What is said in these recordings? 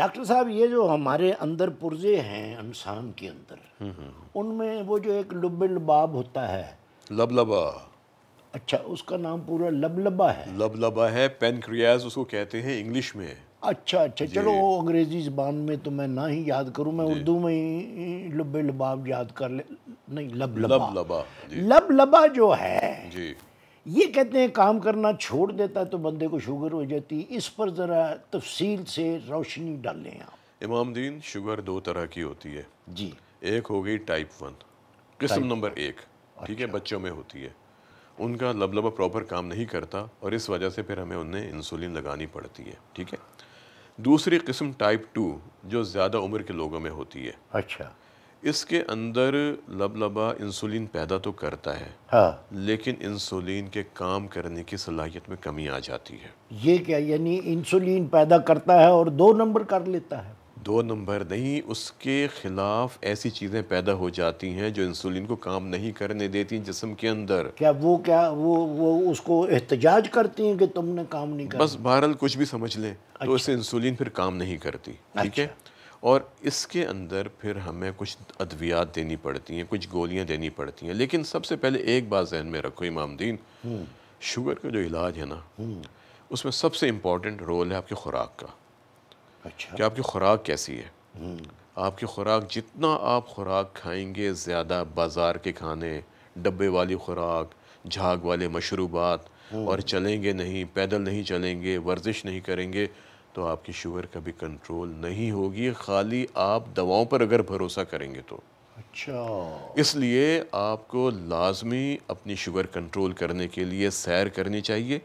Doctor صاحب یہ جو ہمارے اندر پرزے ہیں انسان کے اندر، ان میں وہ جو ایک لب لباب ہوتا ہے، لبلبا، اچھا اس کا نام پورا لبلبا ہے؟ لبلبا ہے، پینکریاز اس کو کہتے ہیں انگلش میں۔ اچھا اچھا، چلو انگریزی زبان میں تو میں نہ ہی یاد کروں، میں اردو میں ہی لب لباب یاد کر لے، نہیں لبلبا۔ لبلبا جی لبلبا جو ہے جی، یہ کہتے ہیں کام کرنا چھوڑ دیتا ہے تو بندے کو شوگر ہو جاتی ہے، اس پر ذرا تفصیل سے روشنی ڈالیں آپ۔ امام دین شوگر دو طرح کی ہوتی ہے، جی، ایک ہو گئی ٹائپ 1، قسم نمبر 1، ٹھیک ہے، بچوں میں ہوتی ہے، ان کا لبلبا پراپر کام نہیں کرتا اور اس وجہ سے پھر ہمیں انہیں انسولین لگانی پڑتی ہے، ٹھیک ہے۔ دوسری قسم ٹائپ 2 جو زیادہ عمر کے لوگوں میں ہوتی ہے، اچھا، اس کے اندر لبلبا انسولین پیدا تو کرتا ہے ہاں، لیکن انسولین کے کام کرنے کی صلاحیت میں کمی آ جاتی ہے۔ یہ کیا یعنی انسولین پیدا کرتا ہے اور 2 نمبر کر لیتا ہے؟ 2 نمبر نہیں، اس کے خلاف ایسی چیزیں پیدا ہو جاتی ہیں جو انسولین کو کام نہیں کرنے دیتی جسم کے اندر۔ کیا وہ اس کو احتجاج کرتی ہیں کہ تم نے کام نہیں کرنا؟ بس بہرحال کچھ بھی سمجھ لیں تو اس سے انسولین پھر کام نہیں کرتی، ٹھیک ہے۔ اور اس کے اندر پھر ہمیں کچھ ادویات دینی پڑتی ہیں، کچھ گولیاں دینی پڑتی ہیں، لیکن سب سے پہلے ایک بات ذہن میں رکھو امام دین، شوگر کا جو علاج ہے نا، اس میں سب سے امپورٹنٹ رول ہے آپ کی خوراک کا، اچھا، کہ آپ کی خوراک کیسی ہے۔ آپ کی خوراک، جتنا آپ خوراک کھائیں گے زیادہ بازار کے کھانے، ڈبے والی خوراک، جھاگ والے مشروبات، اور چلیں گے نہیں، پیدل نہیں چلیں گے، ورزش نہیں کریں گے، تو آپ کی شوگر کبھی کنٹرول نہیں ہوگی، خالی آپ دواؤں پر اگر بھروسہ کریں گے تو۔ اچھا، اس لیے آپ کو لازمی اپنی شوگر کنٹرول کرنے کے لیے سیر کرنی چاہیے،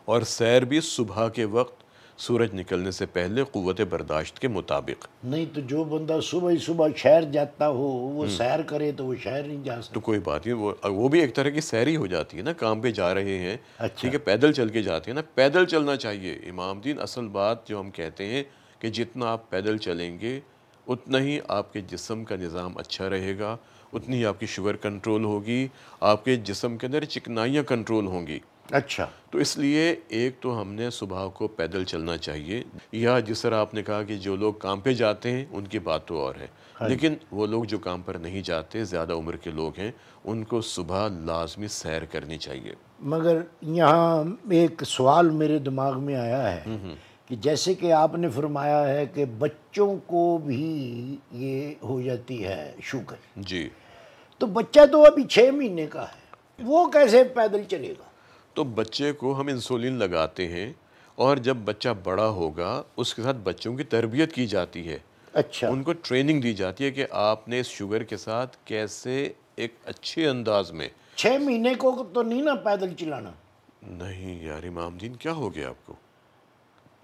اور سیر بھی صبح کے وقت سورج نکلنے سے پہلے قوت برداشت کے مطابق۔ نہیں تو جو بندہ صبح ہی صبح شہر جاتا ہو وہ سیر کرے تو وہ شہر نہیں جا تو سکتا؟ کوئی بات نہیں، وہ بھی ایک طرح کی سیر ہی ہو جاتی ہے نا، کام پہ جا رہے ہیں، ٹھیک ہے، پیدل چل کے جاتے ہیں نا، پیدل چلنا چاہیے امام دین۔ اصل بات جو ہم کہتے ہیں کہ جتنا آپ پیدل چلیں گے اتنا ہی آپ کے جسم کا نظام اچھا رہے گا، اتنی ہی آپ کی شوگر کنٹرول ہوگی، آپ کے جسم کے اندر چکنائیاں کنٹرول ہوں گی۔ اچھا، تو اس لیے ایک تو ہم نے صبح کو پیدل چلنا چاہیے، یا جس طرح آپ نے کہا کہ جو لوگ کام پہ جاتے ہیں ان کی بات تو اور ہے، لیکن وہ لوگ جو کام پر نہیں جاتے، زیادہ عمر کے لوگ ہیں، ان کو صبح لازمی سیر کرنی چاہیے۔ مگر یہاں ایک سوال میرے دماغ میں آیا ہے کہ جیسے کہ آپ نے فرمایا ہے کہ بچوں کو بھی یہ ہو جاتی ہے شوگر، جی، تو بچہ تو ابھی 6 مہینے کا ہے، وہ کیسے پیدل چلے گا؟ تو بچے کو ہم انسولین لگاتے ہیں، اور جب بچہ بڑا ہوگا اس کے ساتھ بچوں کی تربیت کی جاتی ہے، اچھا، ان کو ٹریننگ دی جاتی ہے کہ آپ نے اس شوگر کے ساتھ کیسے ایک اچھے انداز میں۔ 6 مہینے کو تو نہیں نا پیدل چلانا؟ نہیں یار امام دین، کیا ہو گیا آپ کو؟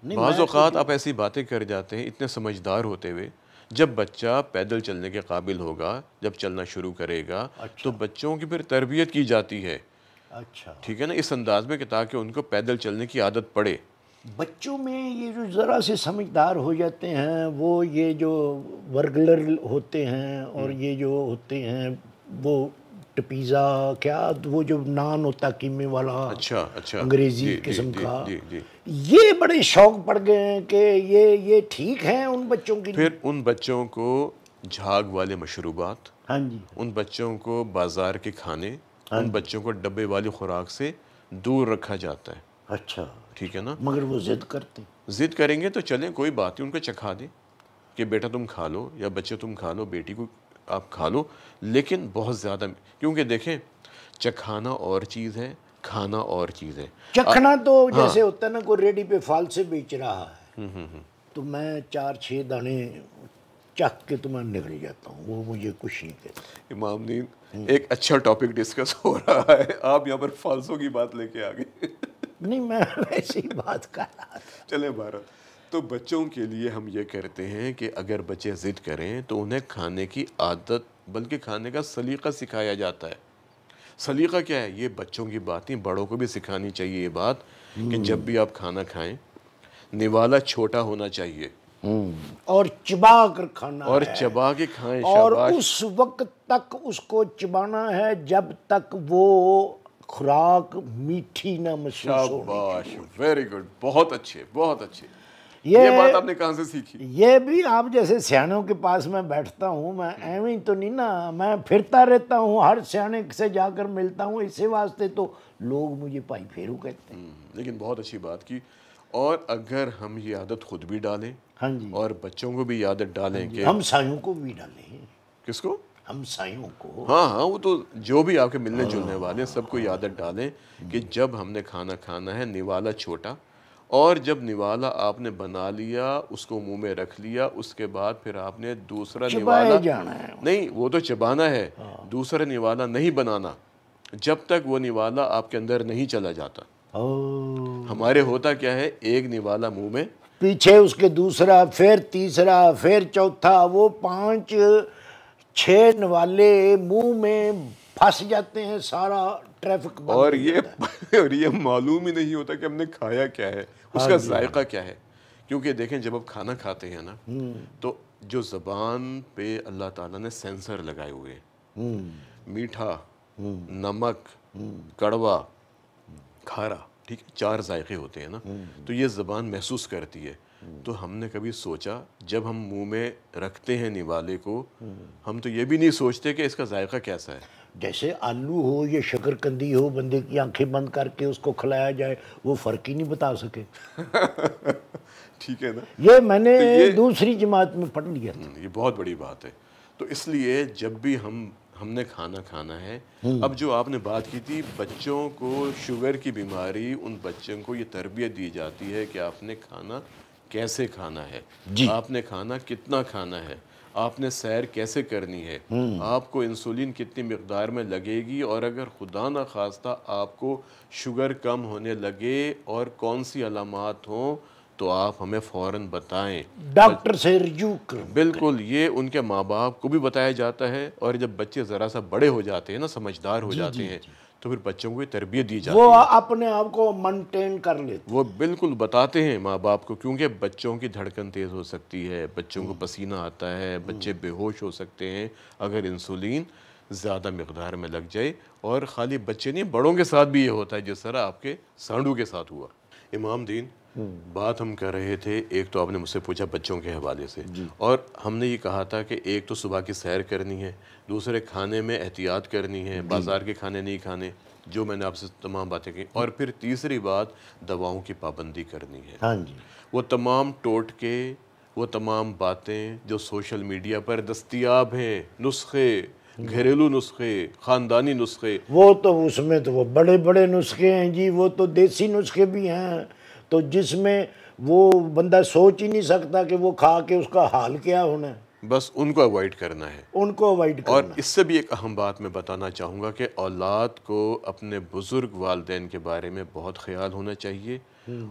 نہیں بعض میں اوقات آپ ایسی باتیں کر جاتے ہیں اتنے سمجھدار ہوتے ہوئے۔ جب بچہ پیدل چلنے کے قابل ہوگا، جب چلنا شروع کرے گا، تو بچوں کی پھر تربیت کی جاتی ہے، اچھا، ٹھیک ہے نا، اس انداز میں کہ تاکہ ان کو پیدل چلنے کی عادت پڑے۔ بچوں میں یہ جو ذرا سے سمجھدار ہو جاتے ہیں وہ یہ جو ورگلر ہوتے ہیں اور یہ جو ہوتے ہیں وہ ٹپیزا، کیا وہ جو نان ہوتا قیمے والا، اچھا اچھا، انگریزی جی جی قسم جی کا، جی جی، یہ بڑے شوق پڑ گئے ہیں کہ یہ ٹھیک ہیں ان بچوں کے لیے؟ پھر ان بچوں کو جھاگ والے مشروبات، ہاں جی، ان بچوں کو بازار کے کھانے، ان بچوں کو ڈبے والی خوراک سے دور رکھا جاتا ہے، اچھا، ٹھیک ہے نا۔ مگر وہ ضد کرتے ہیں۔ ضد کریں گے تو چلیں، کوئی بات نہیں، ان کو چکھا دیں کہ بیٹا تم کھا لو، یا بچے تم کھا لو، بیٹی کو آپ کھا لو، لیکن بہت زیادہ، کیونکہ دیکھیں چکھانا اور چیز ہے، کھانا اور چیز ہے۔ چکھنا تو جیسے ہوتا ہے نا کوئی ریڈی پہ پھال سے بیچ رہا ہے تو میں 4-6 دانے چکھ کے تو میں نکل جاتا ہوں، وہ مجھے کچھ نہیں کہتا۔ امام دین، ایک اچھا ٹاپک ڈسکس ہو رہا ہے، آپ یہاں پر فالسوں کی بات لے کے آگے۔ نہیں میں ویسے ہی بات کر رہا تھا۔ چلیں بہرحال، تو بچوں کے لیے ہم یہ کرتے ہیں کہ اگر بچے ضد کریں تو انہیں کھانے کی عادت بلکہ کھانے کا سلیقہ سکھایا جاتا ہے۔ سلیقہ کیا ہے؟ یہ بچوں کی بات نہیں، بڑوں کو بھی سکھانی چاہیے یہ بات کہ جب بھی آپ کھانا کھائیں نوالا چھوٹا ہونا چاہیے، اور چبا کر کھانا اور ہے، چبا کے کھائیں، اور شاباش، اس وقت تک اس کو چبانا ہے جب تک وہ خوراک میٹھی نہ محسوس ہونی شاباش، شروع ہو۔ ویری گڈ، بہت اچھے بہت اچھے۔ یہ بات آپ نے کہاں سے سیکھی؟ یہ بھی آپ جیسے سیانوں کے پاس میں بیٹھتا ہوں، میں ایویں تو نہیں نا، میں پھرتا رہتا ہوں، ہر سیانے سے جا کر ملتا ہوں، اسی واسطے تو لوگ مجھے بھائی پھیرو کہتے ہیں۔ لیکن بہت اچھی بات کی، اور اگر ہم یہ عادت خود بھی ڈالیں ہاں جی، اور بچوں کو بھی یہ عادت ڈالیں کہ ہم سایوں کو بھی ڈالیں، کس کو؟ ہم سایوں کو، ہاں ہاں، وہ تو جو بھی آپ کے ملنے جلنے والے ہیں سب کو یہ عادت ڈالیں کہ جب ہم نے کھانا کھانا ہے نوالا چھوٹا، اور جب نوالا آپ نے بنا لیا اس کو منہ میں رکھ لیا، اس کے بعد پھر آپ نے دوسرا چبائے نوالا جانا ہے۔ نہیں، وہ تو چبانا ہے، دوسرا نوالا نہیں بنانا جب تک وہ نوالا آپ کے اندر نہیں چلا جاتا۔ ہمارے ہوتا کیا ہے، ایک نوالا منہ میں، پیچھے اس کے دوسرا، پھر تیسرا، پھر چوتھا، وہ 5-6 نوالے منہ میں پھنس جاتے ہیں، سارا ٹریفک بند اور ہو جاتا ہے۔ اور یہ معلوم ہی نہیں ہوتا کہ ہم نے کھایا کیا ہے، اس کا ذائقہ کیا ہے۔ کیونکہ دیکھیں جب آپ کھانا کھاتے ہیں نا تو جو زبان پہ اللہ تعالیٰ نے سینسر لگائے ہوئے ہیں، میٹھا، نمک، کڑوا، کھارا، ٹھیک ہے، 4 ذائقے ہوتے ہیں نا، تو یہ زبان محسوس کرتی ہے۔ تو ہم نے کبھی سوچا جب ہم منہ میں رکھتے ہیں نوالے کو، ہم تو یہ بھی نہیں سوچتے کہ اس کا ذائقہ کیسا ہے۔ جیسے آلو ہو یا شکر کندی ہو، بندے کی آنکھیں بند کر کے اس کو کھلایا جائے، وہ فرق ہی نہیں بتا سکے۔ ٹھیک ہے نا، یہ میں نے دوسری جماعت میں پڑھ لیا تھا۔ یہ بہت بڑی بات ہے۔ تو اس لیے جب بھی ہم نے کھانا کھانا ہے، اب جو آپ نے بات کی تھی بچوں کو شوگر کی بیماری، ان بچوں کو یہ تربیت دی جاتی ہے کہ آپ نے کھانا کیسے کھانا ہے، آپ نے کھانا کتنا کھانا ہے، آپ نے سیر کیسے کرنی ہے، آپ کو انسولین کتنی مقدار میں لگے گی، اور اگر خدا نہ خواستہ آپ کو شوگر کم ہونے لگے اور کون سی علامات ہوں تو آپ ہمیں فوراً بتائیں، ڈاکٹر سے رجوع کریں۔ بالکل، یہ ان کے ماں باپ کو بھی بتایا جاتا ہے، اور جب بچے ذرا سا بڑے ہو جاتے ہیں نا، سمجھدار ہو جاتے ہیں، تو پھر بچوں کو یہ تربیت دی جاتی وہ ہے، اپنے آپ کو مینٹین کر لیتے۔ وہ بالکل بتاتے ہیں ماں باپ کو، کیونکہ بچوں کی دھڑکن تیز ہو سکتی ہے، بچوں کو پسینہ آتا ہے، بچے بے ہوش ہو سکتے ہیں اگر انسولین زیادہ مقدار میں لگ جائے، اور خالی بچے نہیں، بڑوں کے ساتھ بھی یہ ہوتا ہے جس طرح آپ کے سانڈو کے ساتھ ہوا۔ امام دین، بات ہم کر رہے تھے، ایک تو آپ نے مجھ سے پوچھا بچوں کے حوالے سے، اور ہم نے یہ کہا تھا کہ ایک تو صبح کی سیر کرنی ہے، دوسرے کھانے میں احتیاط کرنی ہے، بازار کے کھانے نہیں کھانے، جو میں نے آپ سے تمام باتیں کی، اور پھر تیسری بات دواؤں کی پابندی کرنی ہے۔ ہاں جی، وہ تمام ٹوٹکے، وہ تمام باتیں جو سوشل میڈیا پر دستیاب ہیں، نسخے، گھریلو نسخے، خاندانی نسخے، وہ تو اس میں تو وہ بڑے بڑے نسخے ہیں جی، وہ تو دیسی نسخے بھی ہیں، تو جس میں وہ بندہ سوچ ہی نہیں سکتا کہ وہ کھا کے اس کا حال کیا ہونا ہے، بس ان کو اوائڈ کرنا ہے۔ ان کو اوائڈ اور کرنا۔ اس سے بھی ایک اہم بات میں بتانا چاہوں گا کہ اولاد کو اپنے بزرگ والدین کے بارے میں بہت خیال ہونا چاہیے،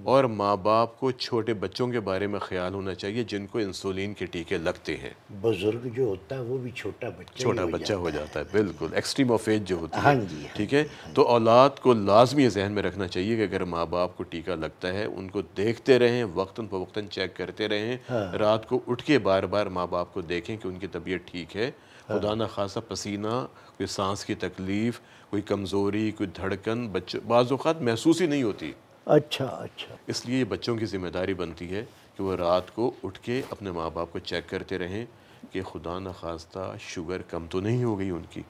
اور ماں باپ کو چھوٹے بچوں کے بارے میں خیال ہونا چاہیے جن کو انسولین کے ٹیکے لگتے ہیں۔ بزرگ جو ہوتا ہے وہ بھی چھوٹا بچہ ہو جاتا ہے، بالکل، ایکسٹریم آف ایج جو ہوتی ہاں ہے، جی، ٹھیک ہے۔ تو اولاد کو لازمی ذہن میں رکھنا چاہیے کہ اگر ماں باپ کو ٹیکہ لگتا ہے ان کو دیکھتے رہیں، وقتاً فوقتاً چیک کرتے رہیں، رات کو اٹھ کے بار بار ماں باپ کو دیکھیں کہ ان کی طبیعت ٹھیک ہے، خدا نہ خاصہ پسینہ، کوئی سانس کی تکلیف، کوئی کمزوری، کوئی دھڑکن بعض اوقات محسوس ہی نہیں ہوتی۔ اچھا اچھا، اس لیے یہ بچوں کی ذمہ داری بنتی ہے کہ وہ رات کو اٹھ کے اپنے ماں باپ کو چیک کرتے رہیں کہ خدا نہ خواستہ شوگر کم تو نہیں ہو گئی ان کی،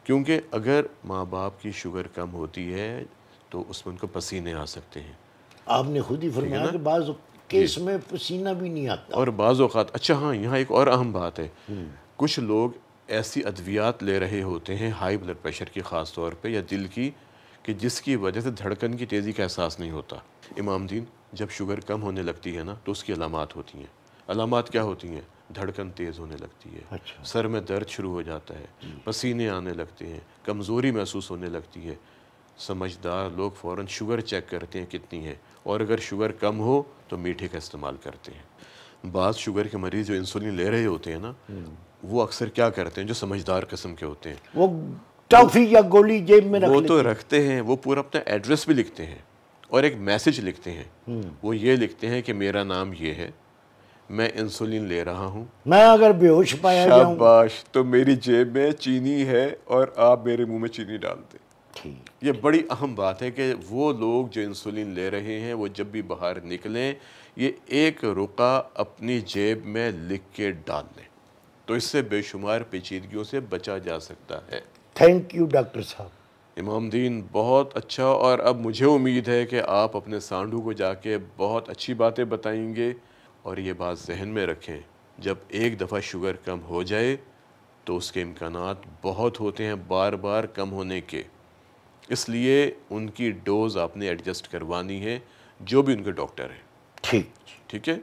کیونکہ اگر ماں باپ کی شوگر کم ہوتی ہے تو اس میں ان کو پسینے آ سکتے ہیں، آپ نے خود ہی فرمایا کہ بعض کیس میں پسینہ بھی نہیں آتا، اور بعض اوقات، اچھا ہاں، یہاں ایک اور اہم بات ہے، کچھ لوگ ایسی ادویات لے رہے ہوتے ہیں ہائی بلڈ پریشر کی خاص طور پہ یا دل کی، کہ جس کی وجہ سے دھڑکن کی تیزی کا احساس نہیں ہوتا۔ امام دین، جب شوگر کم ہونے لگتی ہے نا تو اس کی علامات ہوتی ہیں۔ علامات کیا ہوتی ہیں؟ دھڑکن تیز ہونے لگتی ہے، سر میں درد شروع ہو جاتا ہے، پسینے آنے لگتے ہیں، کمزوری محسوس ہونے لگتی ہے۔ سمجھدار لوگ فوراً شوگر چیک کرتے ہیں کتنی ہے، اور اگر شوگر کم ہو تو میٹھے کا استعمال کرتے ہیں۔ بعض شوگر کے مریض جو انسولین لے رہے ہوتے ہیں نا، وہ اکثر کیا کرتے ہیں، جو سمجھدار قسم کے ہوتے ہیں، وہ ٹافی یا گولی جیب میں وہ تو رکھتے ہیں، وہ پورا اپنا ایڈریس بھی لکھتے ہیں اور ایک میسج لکھتے ہیں، وہ یہ لکھتے ہیں کہ میرا نام یہ ہے، میں انسولین لے رہا ہوں، میں اگر بے ہوش پایا جاؤں، شاباش، تو میری جیب میں چینی ہے اور آپ میرے منہ میں چینی ڈال دیں۔ ٹھیک، یہ بڑی اہم بات ہے کہ وہ لوگ جو انسولین لے رہے ہیں وہ جب بھی باہر نکلیں یہ ایک رقعہ اپنی جیب میں لکھ کے ڈال لیں، تو اس سے بے شمار پیچیدگیوں سے بچا جا سکتا ہے۔ تھینک یو ڈاکٹر صاحب۔ امام دین بہت اچھا، اور اب مجھے امید ہے کہ آپ اپنے سانڈو کو جا کے بہت اچھی باتیں بتائیں گے، اور یہ بات ذہن میں رکھیں جب ایک دفعہ شوگر کم ہو جائے تو اس کے امکانات بہت ہوتے ہیں بار بار کم ہونے کے، اس لیے ان کی ڈوز آپ نے ایڈجسٹ کروانی ہے جو بھی ان کے ڈاکٹر ہیں، ٹھیک۔ ٹھیک ہے؟